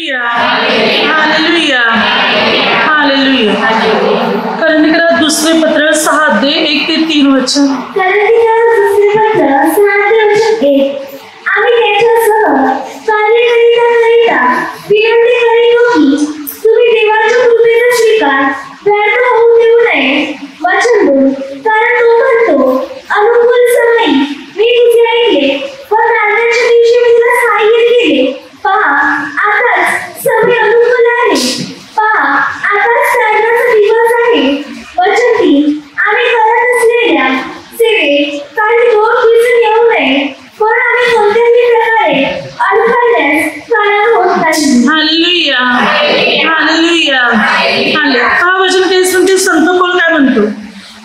Hallelujah hallelujah hallelujah. करंदीकरात दुसरे पत्र 6:1-3 वचन. करंदीकरात दुसरे पत्र 6:1. आम्ही त्याच्यासह कार्य करिता विनंती करीतो की तुम्ही देवाच्या कृपेचा स्वीकार व्यर्थ होऊ देऊ नये. वचन 2. कारण तो म्हणतो, अनुकूल समयी मी तुझे ऐकले व तारणाच्या दिवशी मी तुला सहाय्य केले. पहा, आताच समय अनुकूल आहे. पहा, आताच तारणाचा दिवस आहे. वचन 3. आम्ही करत असलेल्या सेवेत काही दोष दिसून येऊ नये म्हणून आम्ही कोणत्याही प्रकारे अडखळण्यास कारण होत नाही. Hallelujah hallelujah hallelujah. हा वचन ते संत पौल काय म्हणतो?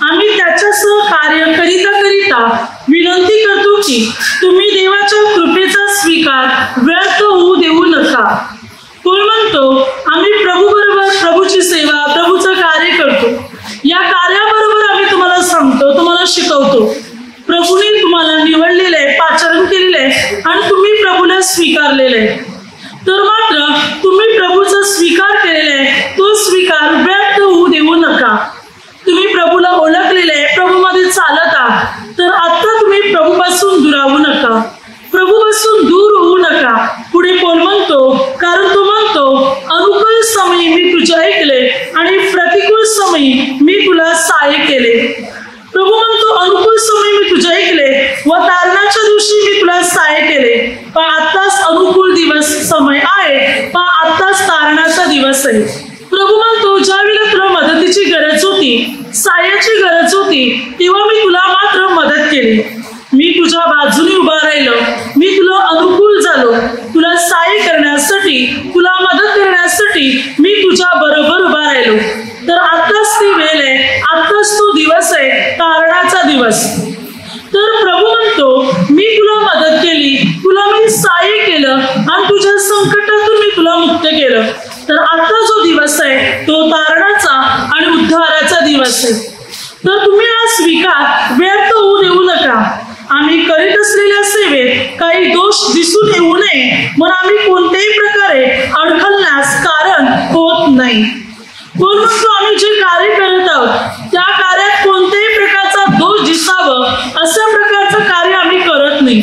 आम्ही त्याच्यासह कार्य करिता विनंती करतो की तुम्ही देवाच्या कृपेचा स्वीकार व्यर्थ होऊ देऊ नका. पौल म्हणतो, आम्ही प्रभूबरोबर प्रभूची सेवा, प्रभूचं कार्य करतो. या कार्याबरोबर आम्ही तुम्हाला सांगतो, तुम्हाला शिकवतो. प्रभूने तुम्हाला निवडलेलं आहे, पाचारण केलेलं आहे आणि तुम्ही प्रभूला स्वीकारलेलं आहे. तर मात्र तुम्ही प्रभूचा स्वीकार केलेला आहे, तो स्वीकार व्यर्थ होऊ देऊ नका. तुम्ही प्रभूला ओळखलेले आहे, प्रभूमध्ये चालत आहात, तर आता तुम्ही प्रभूपासून दुरावू नका, प्रभूपासून दूर होऊ नका. पुढे पौल म्हणतो, कारण तो म्हणतो, अनुकूल समयी मी तुझे ऐकले आणि प्रतिकूल समयी मी तुला सहाय्य केले. प्रभू म्हणतो, अनुकूल समयी मी तुझे ऐकले व तारणाच्या दिवशी मी तुला सहाय्य केले. पण आत्ताच अनुकूल दिवस समय आहे, पण आत्ताच तारणाचा दिवस आहे. प्रभू म्हणतो, ज्यावेळेला तुला मदतीची गरज होती, सहाय्याची गरज होती, तेव्हा मी तुला मात्र मदत केली. मी तुझ्या बाजूने उभा राहिलो, मी तुला अनुकूल झालो, तुला सहाय्य करण्यासाठी, तुला मदत करण्यासाठी मी तुझ्या बरोबर उभा राहिलो. तर आत्ताच ती वेळ आहे, आत्ताच तो दिवस आहे, तारणाचा दिवस. तर प्रभू म्हणतो, मी तुला मदत केली, तुला मी सहाय्य केलं आणि तुझ्या संकटातून मी तुला मुक्त केलं. तर आता जो दिवस आहे तो तारणाचा आणि उद्धाराचा दिवस आहे. तर तुम्ही हा स्वीकार व्यर्थ होऊ देऊ नका. आम्ही करीत असलेल्या सेवेत काही दोष दिसून येऊ नये म्हणून आम्ही कोणत्याही प्रकारे अडखळण्यास कारण होत नाही. कोण म्हणतो, आम्ही जे कार्य करत आहोत त्या कार्यात कोणत्याही प्रकारचा दोष दिसावं अशा प्रकारचं कार्य आम्ही करत नाही.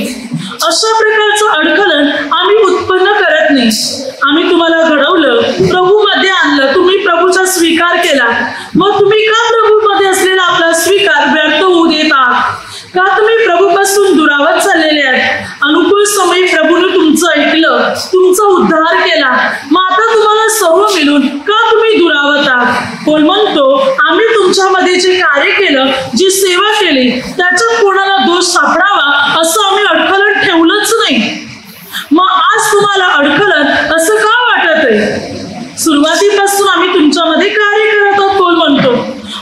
अशा प्रकारचं अडखळण आम्ही उत्पन्न करत नाही. आम्ही तुम्हाला घडवलं, प्रभूमध्ये आणलं, तुम्ही प्रभूचा स्वीकार केला, मग तुम्ही का प्रभूमध्ये असलेला आपला स्वीकार व्यर्थ होऊ देत आहात? का तुम्ही प्रभूपासून दुरावत चाललेले आहेत? अनुकूल समयी प्रभूने तुमचं ऐकलं, तुमचा उद्धार केला, मग आता तुम्हाला सर्व मिळून का तुम्ही दुरावत आहात? कोण म्हणतो, आम्ही तुमच्यामध्ये जे कार्य केलं, जी सेवा केली, त्याच्यात कोणाला दोष सापडावा असं आम्ही अडखळण ठेवलंच नाही. मग आज तुम्हाला अडखळण असं का वाटत आहे? सुरुवातीपासून आम्ही तुमच्यामध्ये कार्य करत आहोत. कोण म्हणतो,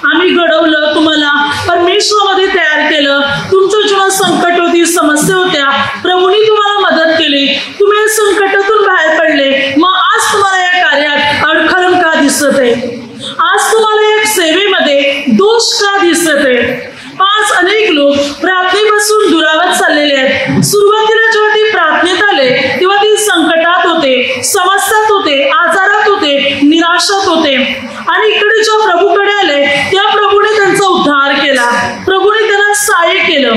आम्ही घडवलं, तुम्हाला परमेश्वरामध्ये तयार केलं, तुमच्या जीवनात संकट होती, समस्या होत्या, प्रभूने तुम्हाला मदत केली, तुम्ही या संकटातून बाहेर पडले. मग आज तुम्हाला या कार्यात अडखळण का दिसत आहे? आज तुम्हाला या सेवेमध्ये दोष का दिसत आहे? आज अनेक लोक प्रार्थनेपासून दुरावत चाललेले आहेत. सुरुवातीला जेव्हा ते प्रार्थनेत आले तेव्हा ते संकटात होते, समस्यात होते, आजारात होते, निराशात होते आणि इकडे जेव्हा प्रभूकडे आले त्या प्रभूने त्यांचा उद्धार केला, प्रभूने त्यांना सहाय्य केलं,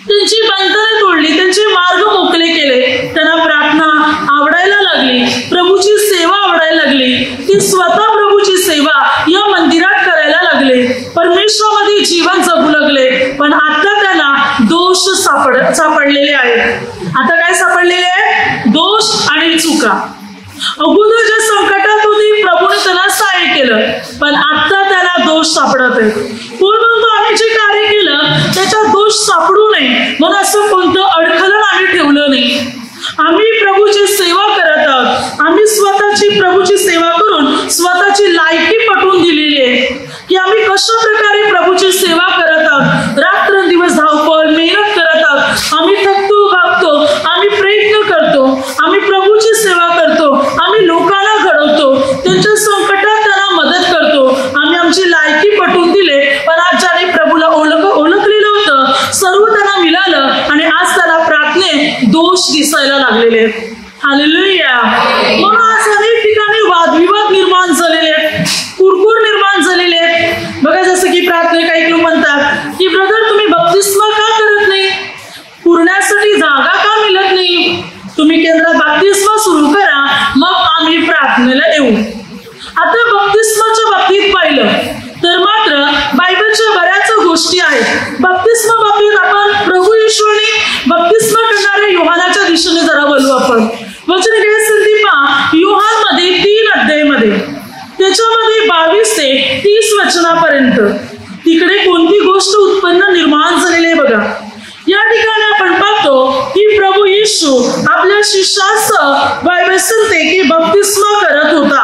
त्यांची बंधने तोडली, त्यांचे मार्ग मोकळे केले. त्यांना प्रार्थना आवडायला लागली, प्रभूची सेवा आवडायला लागली. ती स्वतः प्रभूची सेवा या मंदिरात करायला लागले, परमेश्वरामध्ये जीवन जगू लागले. पण आता त्यांना दोष सापडलेले आहेत. आता काय सापडलेले आहे? दोष आणि चुका. अगोदर ज्या संकटात होती प्रभूने त्यांना सहाय्य केलं, पण आता त्यांना दोष सापडत आहे. कोण म्हणतो, आम्ही जे कार्य केलं त्याच्यात दोष सापडू नये म्हणून असं कोणतं अडखळण आम्ही ठेवलं नाही. आम्ही प्रभूची सेवा करत आहोत. आम्ही स्वतःची प्रभूची सेवा करून स्वतःची लायकी पटवून दिलेली आहे की आम्ही कशा प्रकारे प्रभूची सेवा करत आहोत. रात्रंदिवस धावपळ मेहनत करत आहोत. आम्ही थकतो, भागतो, आम्ही प्रयत्न करतो, आम्ही प्रभूची सेवा करतो, आम्ही लोकांना घडवतो, त्यांच्या संकटात त्यांना मदत करतो. आम्ही आमची लायकी पटवून दिले, पण आज ज्याने प्रभूला ओळखलेलं होतं सर्व त्यांना मिळालं आणि आज त्याला प्रार्थनेत दोष दिसायला लागलेले. हालेलुया म्हणून आज अनेक ठिकाणी वादविवाद निर्माण झालेले आहेत, कुरकुर निर्माण झालेले आहेत. बघा, जसं की प्रार्थना काही लोक म्हणतात की ब्रदर तुम्ही बप्तिस्मा का करत नाही, पुरण्यासाठी जागा का मिळत नाही, तुम्ही केंद्रात बप्तिस्मा सुरू करा मग आम्ही प्रार्थनेला येऊ. आता बप्तिस्माच्या बाबतीत पाहिलं तर मात्र बायबलच्या बऱ्याच गोष्टी आहेत. बप्तिस्मा बाबतीत आपण प्रभू येशूने बप्तिस्मा करणाऱ्या योहानाच्या दिशेने जरा बोलू. आपण वचन काय असेल पहा, योहानमध्ये 3 अध्यायमध्ये त्याच्यामध्ये 22 ते 30 वचनापर्यंत तिकडे कोणती गोष्ट उत्पन्न निर्माण झालेली आहे बघा. या ठिकाणी आपण पाहतो की प्रभू येशू आपल्या शिष्यासह बायबल सांगते की बप्तिस्मा करत होता.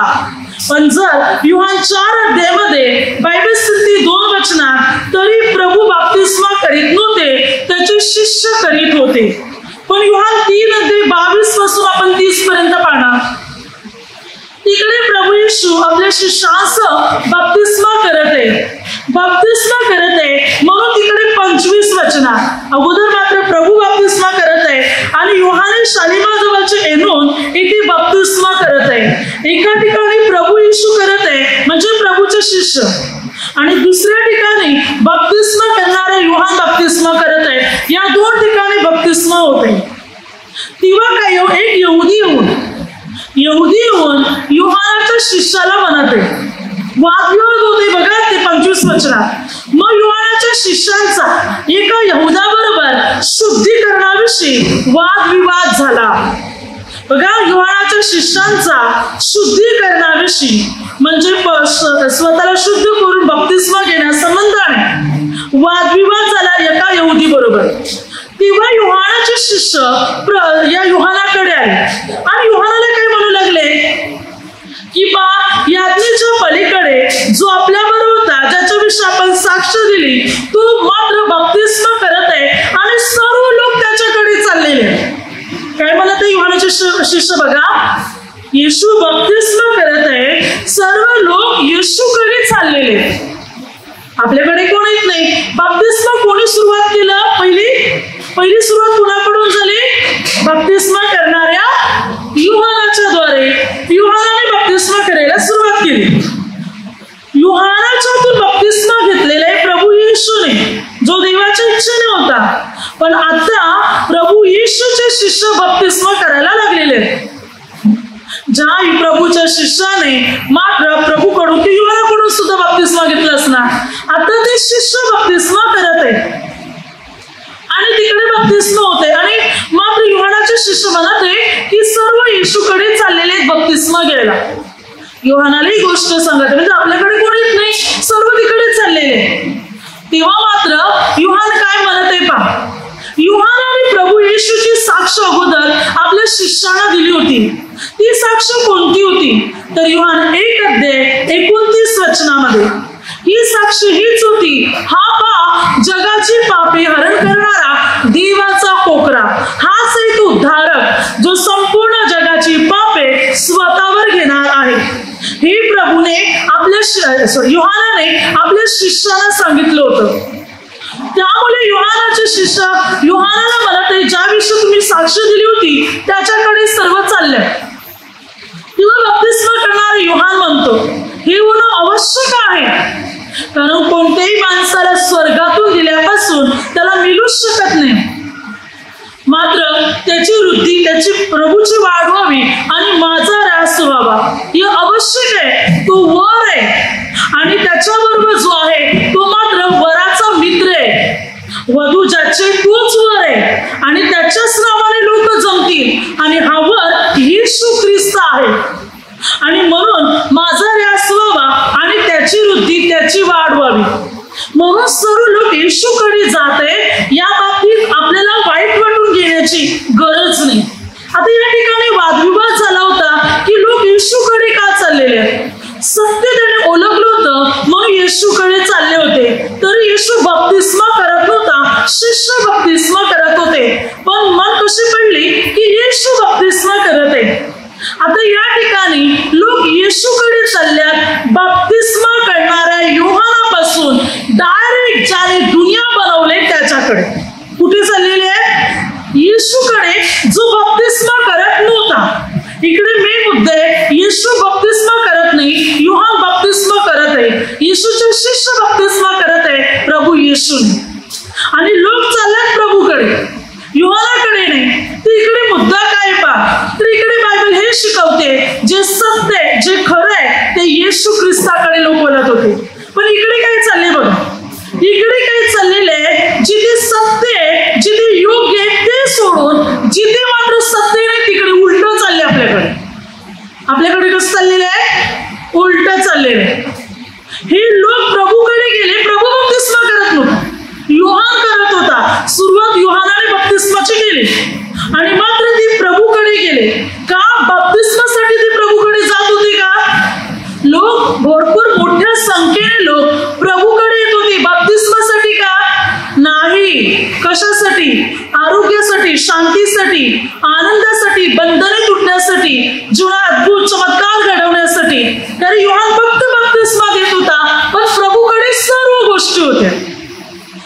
पण जर योहान 4 अध्यायामध्ये बायबल सांगते 2 वचनात तरी प्रभू बप्तिस्मा करीत नव्हते, त्याचे शिष्य करीत होते. पण योहान 3 अध्याय 22 पासून आपण 30 पर्यंत पाहणार. तिकडे प्रभू येशू आपल्या शिष्यासह बप्तिस्मा करत आहे, बप्तिस्मा करत आहे. म्हणून तिकडे 25 वचनात अगोदर मात्र प्रभू बप्तिस्मा करत आहे आणि योहाने शालिमाजवळचे एनोन इथे बप्तिस्मा करत आहे. एका ठिकाणी प्रभू येशू करत आहे म्हणजे प्रभूचे शिष्य, आणि दुसऱ्या ठिकाणी बप्तिस्मा करणारा योहान बप्तिस्मा करत आहे. या 2 ठिकाणी बप्तिस्मा होते. तेव्हा काय एक यहुदी येऊन योहानाच्या शिष्याला म्हणते, वादविवाद होते बघा ते 25 वचनात. मग योहानाच्या शिष्यांचा एका यहुदाबरोबर शुद्धीकरणाविषयी वादविवाद झाला. बघा, योहानाच्या शिष्यांचा शुद्धीकरणाविषयी म्हणजे स्वतःला शुद्ध करून बप्तिस्मा घेण्यासंबंधाने वादविवाद झाला एका यहुदी बरोबर. तेव्हा योहानाचे शिष्य या योहानाकडे आले आणि योहानाला काय म्हणू लागले की बा, याज्ञेच्या पलीकडे जो आपल्या बरोबर होता, ज्याच्याविषयी आपण साक्ष दिली, तो मात्र बप्तिस्मा करत आहे आणि सर्व लोक त्याच्याकडे चाललेले. काय म्हणत आहे योहानाचे शिष्य बघा, येशू बप्तिस्मा करत आहे, सर्व लोक येशूकडे चाललेले, आपल्याकडे कोण येत नाही. बप्तिस्मा कोणी सुरुवात केलं? पहिली सुरुवात कुणाकडून झाली? बप्तिस्मा करणाऱ्या योहानाच्या द्वारे. योहानाने बप्तिस्मा करायला सुरुवात केली. योहानाच्यातून बप्तिस्मा घेतलेला आहे प्रभू येशूने, जो देवाच्या इच्छेने होता. पण आता प्रभू येशूचे शिष्य बप्तिस्मा करायला लागलेले आहेत. ज्या प्रभूच्या शिष्याने मात्र प्रभूकडून की योहानाकडून सुद्धा बप्तिस्मा घेतला असणार, आता ते शिष्य बप्तिस्मा करत आहेत आणि तिकडे बप्तिस्मा होते. आणि मात्र योहानाचे शिष्य म्हणत आहे की सर्व येशूकडे चाललेले आहेत बप्तिस्मा घ्यायला. योहानाला ही गोष्ट सांगत म्हणजे आपल्याकडे कोणी येत नाही, सर्व तिकडे चाललेले. तेव्हा मात्र योहान काय म्हणत आहे पहा, योहानाने प्रभू येशूची साक्ष अगोदर आपल्या शिष्यांना दिली होती. ती साक्ष कोणती होती तर योहान 1 अध्याय 29 वचनामध्ये ही साक्ष हीच होती, हा पहा जगाची पापे हरण करणारा देवाचा कोकरा, हाच एक उद्धारक जो संपूर्ण जगाची पापे स्वतःवर घेणार आहे. हे प्रभूने योहानाने आपल्या शिष्याला सांगितलं होतं. त्यामुळे योहानाचे शिष्य योहानाला म्हणत आहे, ज्या विषयी तुम्ही साक्ष दिली होती त्याच्याकडे सर्व चालले. तेव्हा बप्तिस्मा करणारा योहान म्हणतो, हे होणं आवश्यक आहे, कारण कोणत्याही माणसाला स्वर्गातून दिल्यापासून त्याला मिळूच शकत नाही. मात्र त्याची वृद्धी, त्याची प्रभूची वाढ व्हावी आणि माझा ऱ्हास व्हावा हे आवश्यक आहे. तो वर आहे आणि त्याच्याबरोबर जो आहे तो मात्र वराचा मित्र आहे. वधू ज्याचे तोच वर आहे आणि त्याच्याच नावाने लोक जमतील आणि हा वर येशू ख्रिस्त आहे. आणि म्हणून माझा ऱ्हास व्हावा आणि त्याची वृद्धी, त्याची वाढ व्हावी. म्हणून सर्व लोक येशूकडे जात आहे. या बाबतीत आपल्याला वाईट वाटून घेण्याची गरज नाही. आता या ठिकाणी वादविवाद झाला होता की लोक येशूकडे का चाललेले आहेत. सत्य त्याने ओळखलं होतं म्हणून येशूकडे चालले होते. तरी येशू बप्तिस्मा करत नव्हता, शिष्य बप्तिस्मा करत होते. पण मन कशी पडली की येशू बप्तिस्मा करत आहे. आता या ठिकाणी लोक येशूकडे चालल्यात, बप्तिस्मा करणाऱ्या योहानापासून डायरेक्ट ज्याने दुनिया बनवले त्याच्याकडे. कुठे चाललेले आहेत? येशूकडे, जो बप्तिस्मा करत नव्हता. इकडे मेन मुद्दा येशू बप्तिस्मा करत नाही, योहान बप्तिस्मा करत आहे. येशूचे शिष्य बप्तिस्मा करत आहे प्रभू येशूने. आणि लोक चाललेत प्रभूकडे, योहानाकडे नाही. तर इकडे मुद्दा काय पहा, तर इकडे बायबल हे शिकवते जे सत्य आहे, जे खरं आहे ते येशू ख्रिस्ताकडे लोक बोलत होते. पण इकडे काय चालले बघा, इकडे काय चाललेलं आहे, जिथे सत्य आहे, जिथे योग्य आहे ते सोडून जिथे मात्र सत्य नाही तिकडे उलट चालले. आपल्याकडे कसं चाललेलं आहे, उलट चाललेलं आहे. हे लोक प्रभूकडे गेले, प्रभू बप्तिस्मा करत नव्हता, योहान करत होता. सुरुवात योहानाने बप्तिस्माची केली आणि मात्र ती प्रभूकडे गेले. का? बप्तिस्मासाठी ती प्रभूकडे जात होती का? लोक भरपूर मोठ्या संख्येने लोक प्रभूकडे येत होते बप्तिस्मासाठी का? नाही. कशासाठी? आरोग्यासाठी, शांतीसाठी, आनंदासाठी, बंधने तुटण्यासाठी, जीवनात अद्भुत चमत्कार घडवण्यासाठी. कारण योहान फक्त बप्तिस्मा देत होता, पण प्रभूकडे सर्व गोष्टी होत्या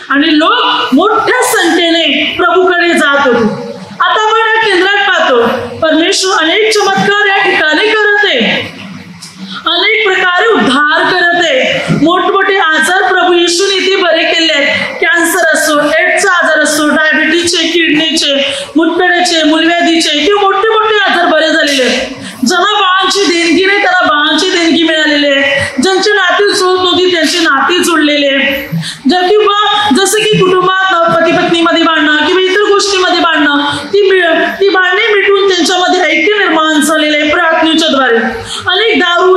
आणि लोक मोठ्या संख्येने प्रभूकडे जात होते. आता आपण या केंद्रात पाहतो, परमेश्वर अनेक चमत्कार या ठिकाणी करत आहे, अनेक प्रकारे उद्धार करत आहे. मोठमोठे आजार प्रभू येशूने इथे बरे केले आहेत. कॅन्सर असो, एड्सचा आजार असो, डायबिटीजचे, किडनीचे, मुतखड्याचे, मूलव्याधीचे किंवा मोठे मोठे आजार बरे झालेले आहेत. ज्यांना बाळांची देणगी नाही त्याला बाळांची देणगी मिळालेली आहे. ज्यांची नाती जुळत नव्हती त्यांची नाती जुळलेले आहे. किंवा जसं की कुटुंबात पती पत्नीमध्ये भांडणं किंवा इतर गोष्टीमध्ये भांडणं, ती भांडणे मिटून त्यांच्यामध्ये ऐक्य निर्माण झालेले आहे प्रार्थनेच्या द्वारे. अनेक दारू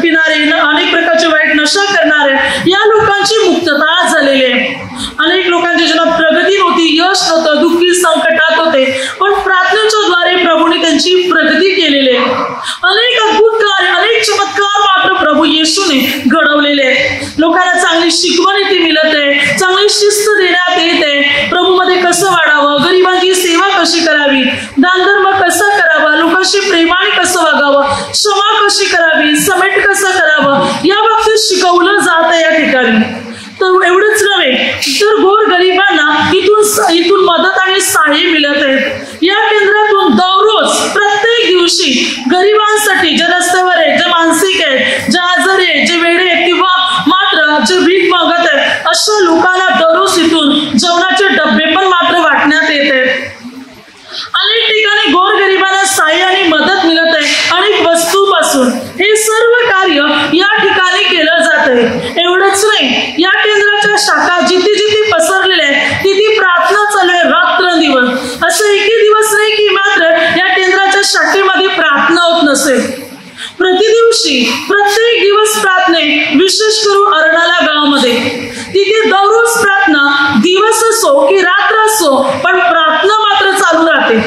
पिणारे, अनेक प्रकारचे वाईट नशा करणारे या लोकांची मुक्तता झालेली आहे. अनेक लोकांच्या जीवनात प्रगती नव्हती, यश नव्हतं, दुःखी संकटात होते, पण प्रार्थनेच्या द्वारे प्रभूने त्यांची प्रगती केलेली आहे. अनेक अद्भुत कार्य, अनेक चमत्कार मात्र प्रभू येशूने घडवलेले आहेत. लोकांना चांगली शिकवण इथे मिळत आहे, चांगली शिस्त देण्यात येते. प्रभूमध्ये कसं वाढावं, गरिबांची सेवा कशी करावी, दानधर्म कसा करावा, लोकांशी प्रेमाने कसं वागावं, क्षमा कशी करावी, समेट कसं करावं या बाबतीत शिकवलं जात आहे या ठिकाणी. तर एवढंच नव्हे तर गोर गरिबांना इथून मदत आणि सहाय्य मिळत आहेत. या केंद्रातून दररोज प्रत्येक दिवशी गरिबांसाठी, जे रस्त्यावर आहेत, जे मानसिक आहेत, जे आजारी आहेत, जे वेडे आहेत किंवा मात्र जे भीक मागत आहेत, अशा लोकांना दररोज इथून जेवणाचे डबे पण मात्र वाटण्यात येत आहेत. अनेक ठिकाणी गोरगरिबांना सहाय्य आणि मदत मिळत आहे, अनेक वस्तूपासून. हे सर्व कार्य या ठिकाणी केलं जात आहे. एवढंच नाही, या केंद्राच्या शाखा जिथे जिथे पसरलेल्या आहेत तिथे प्रार्थना चालू आहे रात्रंदिवस. असं एकही दिवस नाही की मात्र या केंद्राच्या शाखेमध्ये प्रार्थना होत नसेल. प्रतिदिवशी प्रत्येक दिवस प्रार्थने, विशेष करून अरणाला गावामध्ये तिथे दररोज प्रार्थना, दिवस असो की रात्र असो, पण प्रार्थना मात्र चालू राहते.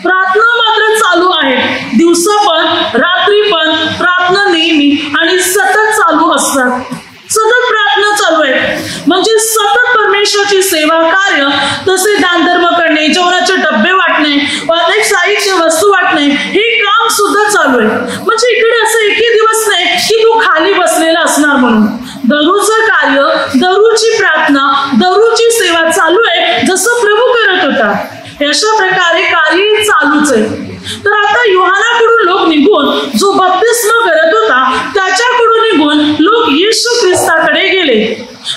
प्रार्थना मात्र चालू आहे, दिवसा पण रात्री पण प्रार्थना नेहमी आणि सतत चालू असतात. सतत प्रार्थना चालू आहे, म्हणजे सतत परमेश्वराची सेवा कार्य, तसे दानधर्म करणे, जेवणाचे डबे वाटणे, अनेक साहित्य वस्तू वाटणे, हे काम सुद्धा चालू आहे. म्हणजे इकडे असं एकही दिवस नाही की तू खाली बसलेला असणार म्हणून. दररोजचं कार्य, दररोजची प्रार्थना, दररोजची सेवा चालू आहे, जसं प्रभू करत होता. अशा प्रकारे कार्य चालूच आहे. तर आता योहानाकडून लोक निघून, जो बप्तिस्मा करत होता त्याच्याकडून निघून लोक येशू ख्रिस्ताकडे गेले.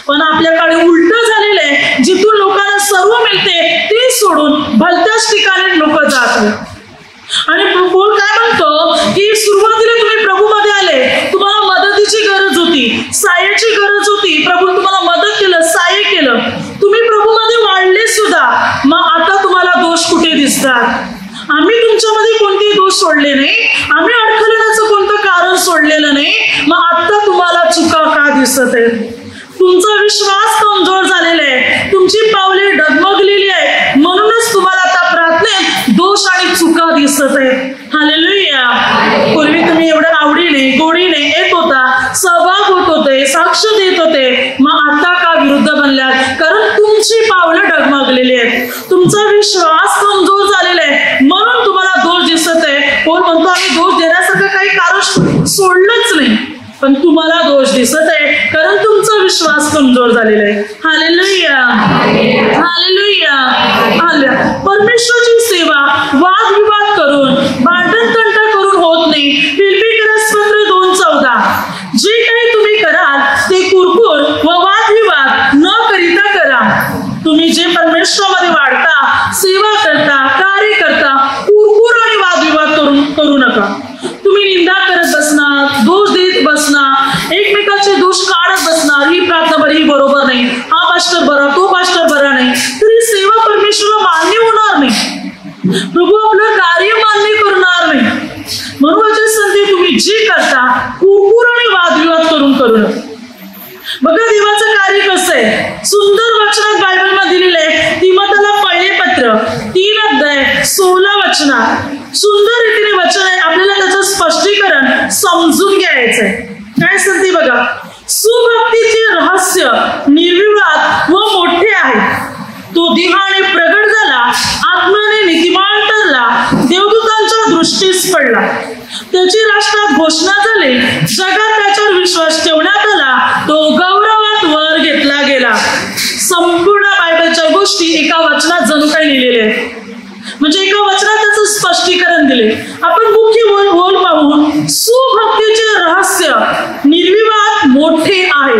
पण आपल्याकडे उलट झालेलं आहे, जिथून लोकांना सर्व मिळते ते सोडून भलत्याच ठिकाणी लोक जात. आणि बोल काय म्हणतो की सुरुवातीला तुम्ही प्रभूमध्ये आले, तुम्हाला मदतीची गरज होती, सहाय्याची गरज होती, प्रभू तुम्हाला मदत केलं, सहाय्य केलं, तुम्ही प्रभूमध्ये वाढले सुद्धा. मग आता तुम्हाला दोष कुठे दिसतात? आम्ही तुमच्यामध्ये कोणतेही दोष सोडले नाही, आम्ही अडखळण्याचं कोणतं कारण सोडलेलं नाही, मग आता तुम्हाला चुका का दिसत आहेत? तुमचा विश्वास कमजोर झालेला आहे, तुमची पावले डगमगलेली आहेत, म्हणूनच तुम्हाला आता प्रार्थनेत दोष आणि चुका दिसत आहेत. हालेलुया. पूर्वी तुम्ही एवढ्या आवडीने, गोडीने येत होता, सहभाग होत होते, साक्ष देत होते, मग आता का विरुद्ध बनल्यात? कारण तुमची पावलं डगमगलेली आहेत, तुमचा विश्वास कमजोर झालेला आहे, म्हणून तुम्हाला दोष दिसत आहे. कोण म्हणतो आम्ही दोष देण्यासारखं काही कारण सोडलंच नाही, पण तुम्हाला दोष दिसत आहे कारण तुमचा विश्वास कमजोर झालेला आहे. Hallelujah, hallelujah, hallelujah. परमेश्वराची सेवा वादविवाद करून, भांडण तंटा करून होत नाही. फिरफिर बरोबर नाही, हा पास्टर बरा, तो पास्टर बरा नाही, तर ही सेवा परमेश्वराला मान्य होणार नाही. प्रभू आपलं कार्य मान्य करणार नाही. म्हणून वचन सांगते, तुम्ही जे करता कुरकुर आणि वादविवाद करू नका. बघा देवाचं कार्य कसं आहे. सुंदर वचनात बायबलमध्ये दिलेलं आहे. तीमोथेला पहिले पत्र 3 अध्याय 16 वचनात सुंदर रीतीने वचन आहे. आपल्याला त्याचं स्पष्टीकरण समजून घ्यायचंय. काय सांगते बघा, सुभक्तीचे रहस्य निर्विवाद व मोठे आहे. तो देहाने प्रगट झाला, आत्म्याने नीतिमान ठरला, देवदूतांच्या दृष्टीस पडला. त्याची राष्ट्रात घोषणा झाली, जगात त्याच्यावर विश्वास ठेवण्यात आला, तो गौरवात वर घेतला गेला. संपूर्ण बायबलच्या गोष्टी एका वचनात जणू काही लिहिलेल्या आहेत. म्हणजे एका वचनात त्याचं स्पष्टीकरण दिले. आपण मुख्य बोल पाहून, सुभक्तीचे रहस्य निर्विवाद मोठे आहे.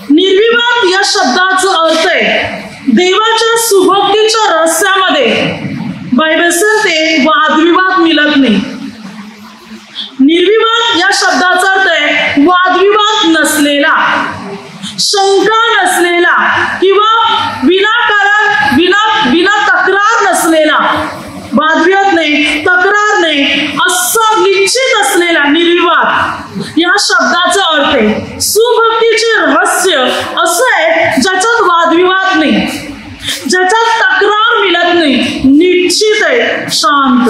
निर्विवाद या शब्दाचा अर्थ आहे देवाच्या सुभक्तीच्या रहस्यामध्ये बायबल सांगते वादविवाद मिळत नाही. निर्विवाद या शब्दाचा अर्थ आहे वादविवाद नसलेला, शंका नसलेला किंवा विनाकारण विना तक्रार नसलेला. वादविवाद नाही, तक्रार नाही, असं निश्चित असलेला निर्विवाद या शब्दाचा अर्थ आहे. सुभक्तीचे रहस्य असं आहे ज्याच्यात वादविवाद नाही, ज्याच्यात तक्रार मिळत नाही, निश्चित आहे, शांत.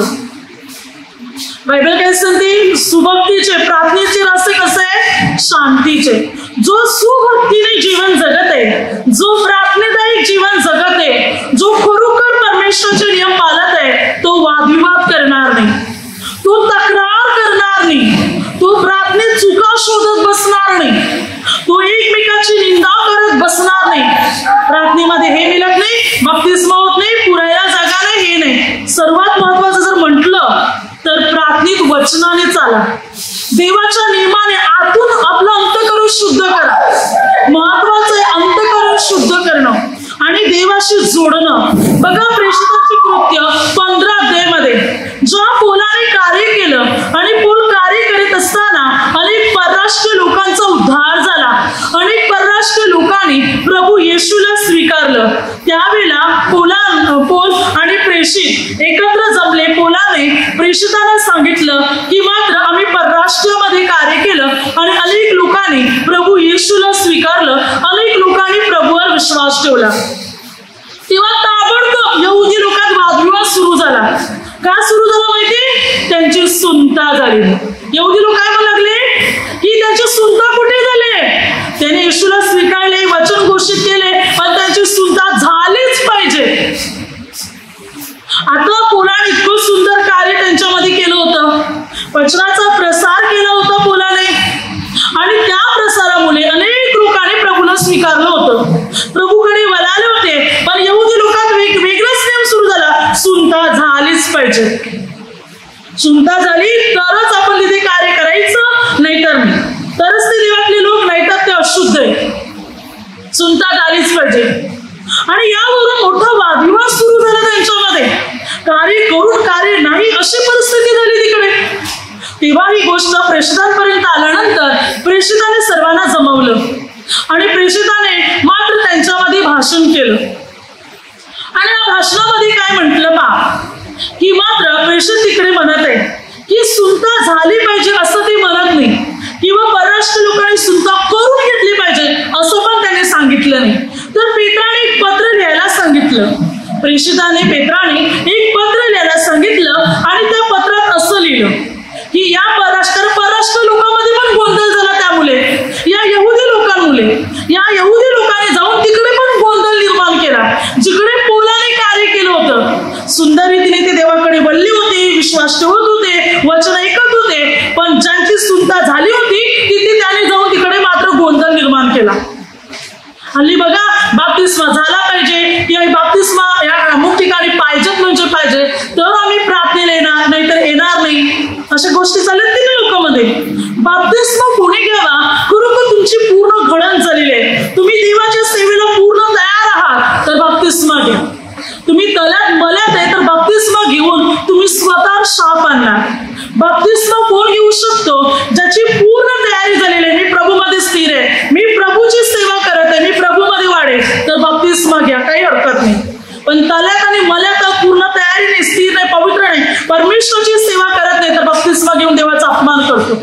बायबल काय सांगते, सुभक्तीचे प्रार्थनेचे रहस्य कसे आहे, शांतीचे. जो सुभक्तीने जीवन जगत आहे, जो प्रार्थनेदायी जीवन जगत आहे, जो खरोखर परमेश्वराचे नियम पाळत आहे, तो वादविवाद करणार नाही, तो तक्रार करणार नाही, तो प्रार्थनेत चुका शोधत बसणार नाही, तो एकमेकाची निंदा करत बसणार नाही. प्रार्थनेमध्ये हे मिळत नाही, बप्तिस्मा होत नाही, पुरायला जागा नाही, हे नाही. सर्वात महत्वाचं जर म्हटलं तर प्रार्थनेत वचनाने चाला, देवाच्या नियमाने आतून आपलं अंतःकरण शुद्ध करा. महत्वाचं आहे अंतःकरण शुद्ध करणं आणि देवाशी जोडणं. बघा प्रेषितांचे कृत्य 15 अध्यायामध्ये ज्या पौलाने कार्य केलं आणि पौल कार्य करीत असताना अनेक परराष्ट्र लोकांचा उद्धार झाला. अनेक परराष्ट्र लोकांनी प्रभू येशूला स्वीकारलं. त्यावेळेला पौल आणि प्रेषित एकत्र जमले. पौलाने प्रेषितांना सांगितलं की मात्र आम्ही परराष्ट्रामध्ये कार्य केलं आणि अनेक लोकांनी प्रभू येशूला स्वीकारलं, अनेक लोकांनी प्रभूवर विश्वास ठेवला. तेव्हा ताबडतोब यहुदी लोकांत वादविवाद सुरू झाला. का सुरू झाला माहिती, त्यांची सुनता झाली. यहुदी लोक काय म्हणू लागले की त्यांची सुनता कुठे झाले, त्याने येशूला स्वीकारले, वचन घोषित केले, पण त्यांची सुनता झालीच पाहिजे. आता पौलाने इतकं सुंदर कार्य त्यांच्यामध्ये केलं होतं, वचनाचा प्रसार केला होता पौलाने आणि त्या प्रसारामुळे अनेक लोकांनी प्रभूला स्वीकारलं होतं, प्रभूकडे वळाले होते. पण यहुदी लोकांत वेगळाच नियम सुरू झाला, सुनता झालीच पाहिजे. सुनता झाली तरच आपण तिथे कार्य करायचं, नाहीतर नाही, तरच ते देवातले लोक, नाहीतर ते अशुद्ध आहे. सुनता झालीच पाहिजे. आणि यावरून मोठा वादविवाद सुरू झाला त्यांच्यामध्ये. कार्य करून कार्य नाही अशी परिस्थिती झाली तिकडे. तेव्हा ही गोष्ट प्रेषितांपर्यंत आल्यानंतर प्रेषिताने सर्वांना जमवलं आणि प्रेषिताने मात्र त्यांच्यामध्ये भाषण केलं. आणि या भाषणामध्ये काय म्हटलं की मात्र प्रेषित तिकडे म्हणत आहे की सुनता झाली पाहिजे असं ते म्हणत नाही, किंवा परराष्ट्र लोकांनी सुनता करून घेतली पाहिजे असं पण त्याने सांगितलं नाही. तर पेत्राने एक पत्र लिहायला सांगितलं. प्रेषिताने पेत्राने एक पत्र लिहायला सांगितलं आणि त्या पत्रात असं लिहिलं की या परराष्ट्र लोकांमध्ये पण गोंधळ झाला. त्यामुळे या यहुदी लोकांनी जाऊन तिकडे पण गोंधळ निर्माण केला. जिकडे पौलाने कार्य केलं होतं, सुंदर रीतीने ते देवाकडे वळले होते, विश्वास ठेवत होते, वचन ऐकत होते, पण ज्यांची सुनता झाली होती तिथे त्याने जाऊन तिकडे मात्र गोंधळ निर्माण केला. हल्ली बघा बाप्तिस्मा झाला पाहिजे किंवा बाप्तिस्मा या अमुक ठिकाणी पाहिजेत म्हणजे पाहिजे तर आम्ही प्रार्थनेला येणार, नाहीतर येणार नाही, अशा गोष्टी चालत नाही लोकांमध्ये. बाप्तिस्मा कोणी घ्यावा, खरोखर तुमची पूर्ण घडण झालेली आहे, तुम्ही देवाच्या सेवेला पूर्ण तयार आहात तर बाप्तिस्मा घ्या. तुम्ही तल्यात मल्यात आहे तर बाप्तिस्मा घेऊन तुम्ही स्वतः शाप आणणार. बाप्तिस्मा कोण घेऊ शकतो, ज्याची पूर्ण तयारी झालेली आहे, मी प्रभूमध्ये स्थिर आहे, मी प्रभूची सेवा करत आहे, मी प्रभू बाप्तिस्मा घ्या, काही हरकत नाही. पण तल्यात आणि मल्यात पूर्ण तयारीने, स्थिर नाही, पवित्र नाही, परमेश्वराची सेवा करत नाही, तर बाप्तिस्मा घेऊन देवाचा अपमान करतो.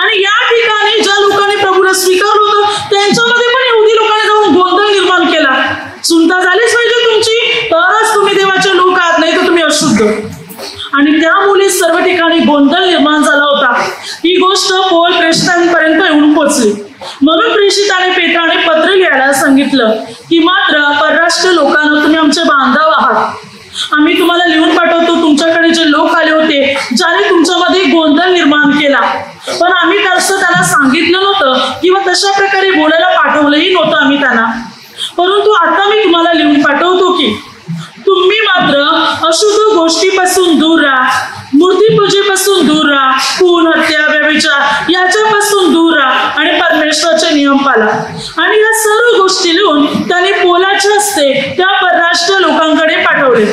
आणि या ठिकाणी ज्या लोकांनी प्रभूला स्वीकारलं होतं त्यांच्यामध्ये पण यहुदी लोकांनी जाऊन गोंधळ निर्माण केला. सुनता झालीच पाहिजे तुमची, तरच तुम्ही देवाचे लोक आहात, नाही तर तुम्ही अशुद्ध. आणि त्यामुळे सर्व ठिकाणी गोंधळ निर्माण झाला होता. ही गोष्ट पौल प्रेषितांपर्यंत येऊन पोहोचली. म्हणून प्रेषिताने पेत्राने पत्र लिहायला सांगितलं की मात्र परराष्ट्र लोकांना तुम्ही आमचे बांधव आहात. आम्ही तुम्हाला लिहून पाठवतो तुमच्याकडे जे लोक आले होते ज्याने तुमच्यामध्ये गोंधळ निर्माण केला, पण आम्ही तसं त्याला सांगितलं नव्हतं किंवा तशा प्रकारे बोलायला पाठवलंही नव्हतं आम्ही त्यांना. परंतु आता मी तुम्हाला लिहून पाठवतो की तुम्ही मात्र अशुद्ध गोष्टीपासून दूर राहा, मूर्तीपूजेपासून दूर राहा, खून, हत्या, व्यभिचार याच्यापासून दूर राहा आणि परमेश्वराचे नियम पाळा. आणि या सर्व गोष्टी लिहून त्याने पौलाच्या हस्ते त्या परराष्ट्र लोकांकडे पाठवले.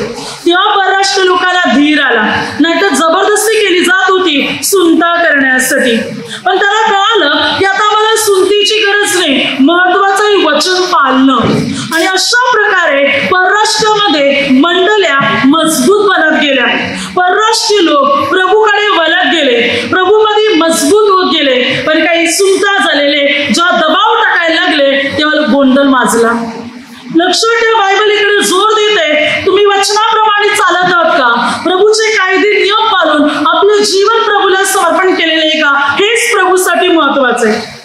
तेव्हा परराष्ट्र लोकांना धीर आला, नाहीतर जबरदस्ती केली जात होती सुनता करण्यासाठी. पण त्याला कळालं की आता मला सुनतीची गरज नाही, महत्वाचं वचन पाळणं. आणि अशा प्रकारे परराष्ट्रामध्ये मंडळ्या मजबूत बनत गेल्या. परराष्ट्रीय लोक प्रभूकडे वळत गेले, प्रभूमध्ये मजबूत होत गेले. पण काही सुनता झालेले जेव्हा दबाव टाकायला लागले तेव्हा गोंधळ माजला. लक्षात ठेवा, बायबल इकडे जोर देते तुम्ही वचनाप्रमाणे चालत आहात का, प्रभूचे कायदे नियम पाळून आपले जीवन प्रभूला समर्पण केलेले आहे का, हेच प्रभूसाठी महत्वाचं आहे.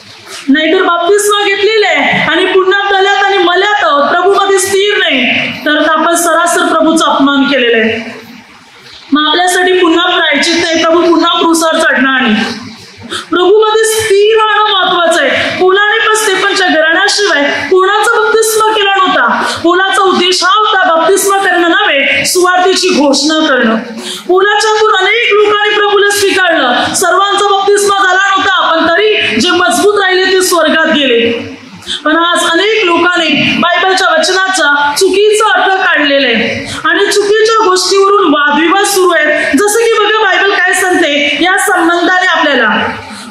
नाहीतर बाप्तिस्मा घेतलेले आहे आणि पुन्हा तल्यात आणि मल्यात प्रभूमध्ये स्थिर नाही, तर आपण सरासर प्रभूचा अपमान केलेला आहे. मग आपल्यासाठी पुन्हा प्रायचित्त आहे, प्रभू पुन्हा क्रूसावर चढणार नाही. प्रभूमध्ये स्थिर राहणं महत्वाचं आहे. पौलाने पण स्तेफनच्या घराण्याशिवाय कोणाचा बाप्तिस्मा केला नव्हता. पौलाचा उद्देश हा होता बाप्तिस्मा करणं नव्हे, सुवार्तेची घोषणा करणं. पौलाच्यातून अनेक लोकांनी प्रभूला स्वीकारलं. सर्वांचा बाप्तिस्मा झाला नव्हता, पण तरी जे मजबूत राहिले ते स्वर्गात गेले. पण आज अनेक लोकांनी बायबलच्या वचनाचा चुकीचा अर्थ काढलेला आहे आणि चुकीच्या गोष्टीवरून वादविवाद सुरू आहेत. जसं की बघा बायबल काय सांगते या संबंधाने आपल्याला.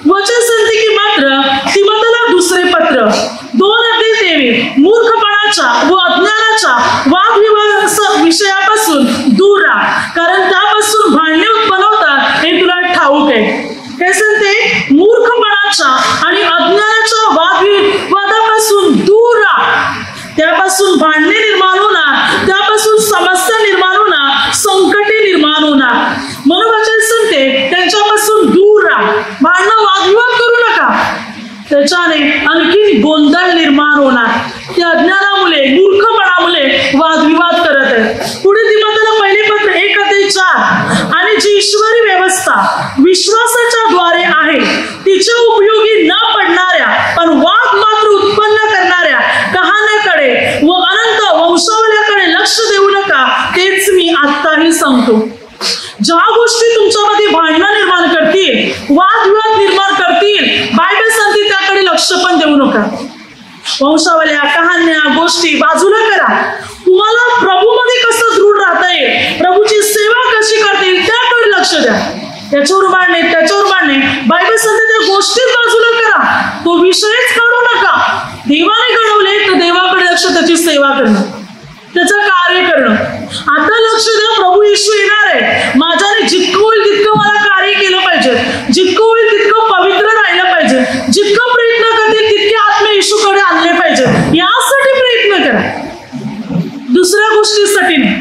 वचन सांगते की मात्र तिमोथेला दुसरे पत्र 2:23 मूर्खपणाच्या व अज्ञानाच्या वादविवाद विषयापासून दूर राहा, कारण त्यापासून भांडणे उत्पन्न होतात हे तुला ठाऊक आहे. काय सांगते, मूर्खपणाच्या आणि अज्ञानाच्या वादविवादापासून दूर राहा. त्यापासून भांडणे निर्माण होणार, त्यापासून समस्या निर्माण होणार, संकटे निर्माण होणार. म्हणून वचन सांगते त्यांच्यापासून दूर राहा, भांडणं वादविवाद करू नका. त्याच्याने आणखी गोंधळ निर्माण होणार. त्या अज्ञानामुळे, मूर्खपणामुळे वादविवाद करत आहेत. पुढे तिमोथेला पहिले पत्र 1:4 आणि जी ईश्वरी व्यवस्था विश्वासाच्या द्वारे आहे तिच्या उपयोगी न पडणाऱ्या पण वाद मात्र उत्पन्न करणाऱ्या कहाण्याकडे व अनंत वंशावल्याकडे लक्ष देऊ नका, तेच मी आत्ताही सांगतो. ज्या गोष्टी तुमच्यामध्ये भांडणं निर्माण करतील, वादविवाद निर्माण करतील, बायबल सांगते त्याकडे लक्ष पण देऊ नका. वंशावल्या, कहाण्या, गोष्टी बाजूला करा. तुम्हाला प्रभूमध्ये कसं दृढ राहता येईल, प्रभूची सेवा कशी करता येईल त्याकडे लक्ष द्या. त्याच्यावर मांडणे, त्याच्यावर मांडणे, बायबल सांगते त्या गोष्टी बाजूला करा. तो विषयच काढू नका. देवाने घडवले तर देवाकडे लक्ष, त्याची सेवा करणं, त्याचं कार्य करणं. आता लक्ष द्या, प्रभू येशू येणार आहे. माझ्याने जितकं होईल तितकं मला कार्य केलं पाहिजे, जितकं होईल तितकं पवित्र राहिलं पाहिजे, जितकं प्रयत्न करतील तितके आत्मे येशूकडे आणले पाहिजे. यासाठी प्रयत्न करा, दुसऱ्या गोष्टीसाठी नाही.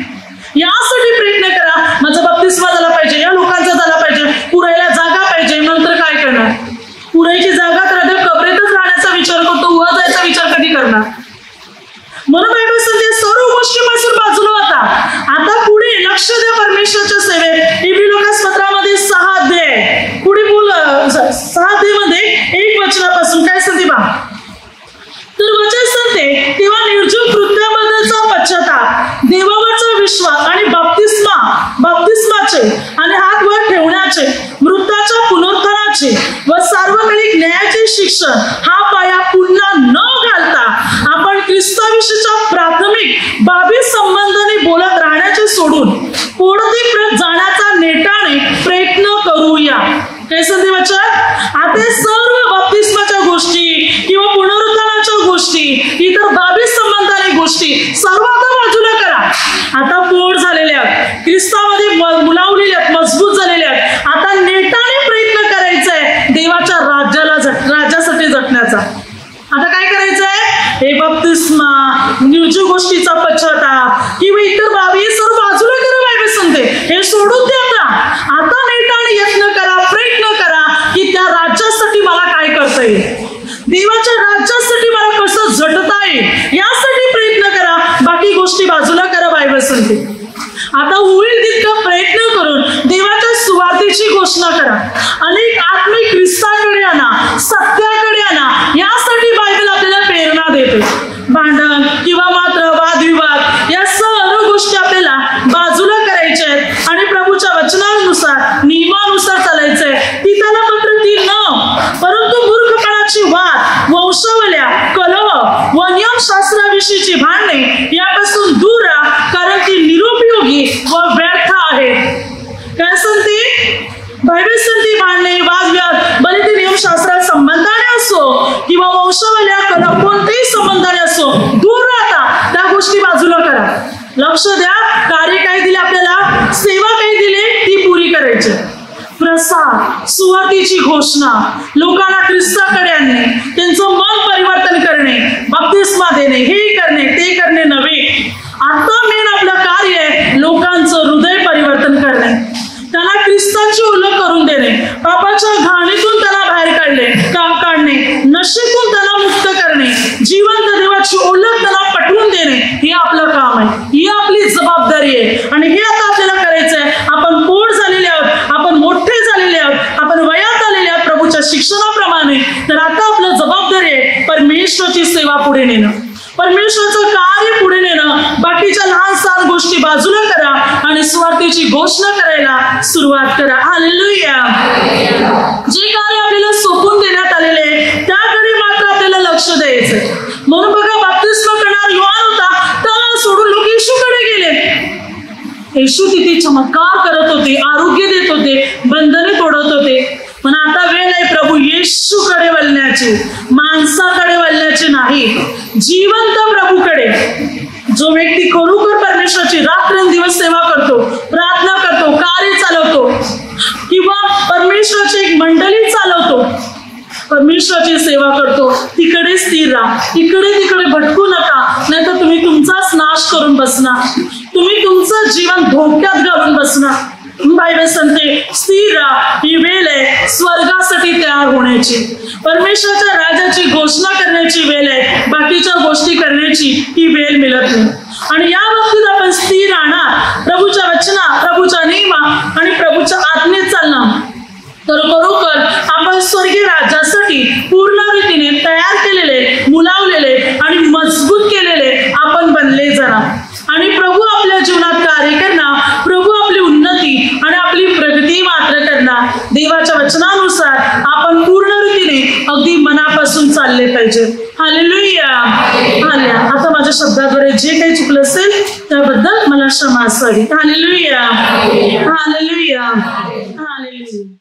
यासाठी प्रयत्न करा. माझा बाप्तिस्मा झाला पाहिजे, या लोकांचा झाला पाहिजे, पुरायला जागा पाहिजे. नंतर काय करणार? पुरायची जागा तर कबरेतच राहण्याचा विचार करतो, वर जायचा विचार कधी करणार? म्हणून बायबल सांगते सर्व गोष्टीपासून बाजूला होता. आता पुढे लक्ष द्या परमेश्वराच्या सेवेत. इब्रिलोकास पत्रामध्ये 6 अध्याय पुढे 6 अध्यायामध्ये 1 वचनापासून काय सांगते बा. तर वचन सांगते तेव्हा निर्जीव कृत्याबद्दलचा पश्चाताप, देवावरचा विश्वास आणि बाप्तिस्माचे आणि हात वर ठेवण्याचे, मृताच्या पुनरुत्थानाचे व सार्वकालिक न्यायाचे शिक्षण हा पाया पुन्हा न घालता आपण ख्रिस्ताविषयीच्या प्राथमिक बाबी संबंधाने बोलत राहण्याचे सोडून कोणते जाण्याचा नेटाने प्रयत्न करूया. काय सांगते वचन? आता सर्व बाप्तिस्माच्या गोष्टी किंवा पुनरुत्थानाच्या गोष्टी, इतर बाबी संबंधाने गोष्टी सर्व आता बाजूला करा. आता पोट झालेल्या ख्रिस्तामध्ये मुलावलेल्या मजबूत झालेल्या आता नेटाने प्रयत्न करायचा आहे देवाच्या राज्यासाठी झटण्याचा. आता काय करायचंय? हे बप्तिस्मा, निर्जीव गोष्टीचा पश्चाताप किंवा इतर बाबी सर्व बाजूला करा. बायबल सांगते हे सोडून द्या. आता नेटाने यत्न करा, प्रयत्न करा की त्या राज्यासाठी मला काय करता येईल, देवाच्या राज्यासाठी मला कसं झटता येईल यासाठी प्रयत्न करा. बाकी गोष्टी बाजूला करा. बायबल सांगते आता होईल तितका प्रयत्न करून देवाच्या सुवार्तेची घोषणा करा. अनेक आत्मिक ख्रिस्ताकडे आणा, सत्याकडे आणा. यासाठी बायबल आपल्याला प्रेरणा देते. भांडण किंवा मात्र वादविवाद या सर्व गोष्टी आपल्याला बाजूला करायच्या आहेत आणि प्रभूच्या वचनानुसार नियमानुसार चालायचंय. पिताला पत्र 3 परंतु मूर्खपणाची वाद, वंशावल्या, कलह व नियमशास्त्राविषयीची भांडणे यापासून दूर राहा, कारण ती निरुपयोगी व व्यर्थ आहे. काय सांगते बायबल? सांगते भांडणे, वादविवाद भले ते नियमशास्त्रा संबंधाने असो किंवा वंशावल्या, कलह कोणत्याही संबंधाने असो, दूर राहता. त्या गोष्टी बाजूला करा. लक्ष द्या. कार्य काय दिले आपल्याला, सेवा काय दिली ती पुरी करायची. प्रसार, सुवार्तेची घोषणा, लोकांना ख्रिस्ताकडे आणणे, त्यांचं मन परिवर्तन करणे, बप्तिस्मा देणे, हे करणे ते करणे नव्हे. आता मेन आपलं कार्य आहे लोकांचं हृदय परिवर्तन करणे, त्यांना ख्रिस्ताची ओळख करून देणे, पापाच्या घाणीतून त्यांना बाहेर काढणे, नशेतून त्यांना मुक्त करणे, जिवंत देवाची ओळख त्यांना पटवून देणे. हे आपलं काम आहे, ही आपली जबाबदारी आहे आणि हे आता आपल्याला करायचं आहे. आपण पोट झालेले आहोत, आपण मोठे झालेले आहोत, आपण वयात आलेले आहोत प्रभूच्या शिक्षणाप्रमाणे. तर आता आपलं जबाबदारी आहे परमेश्वराची सेवा पुढे नेणं, परमेश्वराचं कार्य पुढे नेणं. बाकीच्या लहान सहान गोष्टी बाजूला करा आणि स्वार्थीची घोषणा करायला सुरुवात करा. हालेलुया. जे कार्य आपल्याला सोपून देण्यात आलेले त्याकडे मात्र आपल्याला लक्ष द्यायचंय. म्हणून बघा बप्तिस्मा करणारा योहान होता, त्याला सोडून लोक येशूकडे गेले. येशू तिथे चमत्कार करत होते, आरोग्य देत होते, बंधने तोडत होते. पण आता वेळ आहे प्रभू येशूकडे वळण्याची, माणसाकडे वळण्याची नाही, जिवंत प्रभूकडे. जो व्यक्ती खरोखर परमेश्वराची रात्रंदिवस सेवा करतो, प्रार्थना करतो, कार्य चालवतो किंवा परमेश्वराची एक मंडळी चालवतो, परमेश्वराची सेवा करतो, तिकडे स्थिर राहा. इकडे तिकडे भटकू नका, नाही तर तुम्ही तुमचाच नाश करून बसणार, तुम्ही तुमचं जीवन धोक्यात घालून बसणार. बायबल सांगते स्थिर राहा. ही वेळ आहे स्वर्गासाठी तयार होण्याची, परमेश्वराच्या राज्याची घोषणा करण्याची वेळ आहे. बाकीच्या गोष्टी करण्याची ही वेळ मिळत नाही. आणि या बाबतीत आपण स्थिर राहणार, प्रभूच्या वचना, प्रभूच्या नियमा आणि प्रभूच्या आज्ञेत चालणार. तर खरोखर आपण स्वर्गीय राज्यासाठी पूर्ण रीतीने तयार केलेले, मुलावलेले आणि मजबूत केलेले आपण बनले जाणार. आणि प्रभू आपल्या जीवनात कार्य करणार, प्रभू आपली उन्नती आणि आपली प्रगती मात्र करणार. देवाच्या वचनानुसार आपण पूर्ण रीतीने अगदी मनापासून चालले पाहिजे. हालेलुया. हालेलुया. आता माझ्या शब्दाद्वारे जे काही चुकलं असेल त्याबद्दल मला क्षमा असावी. हालेलुया. हालेलुया. हालेलुया.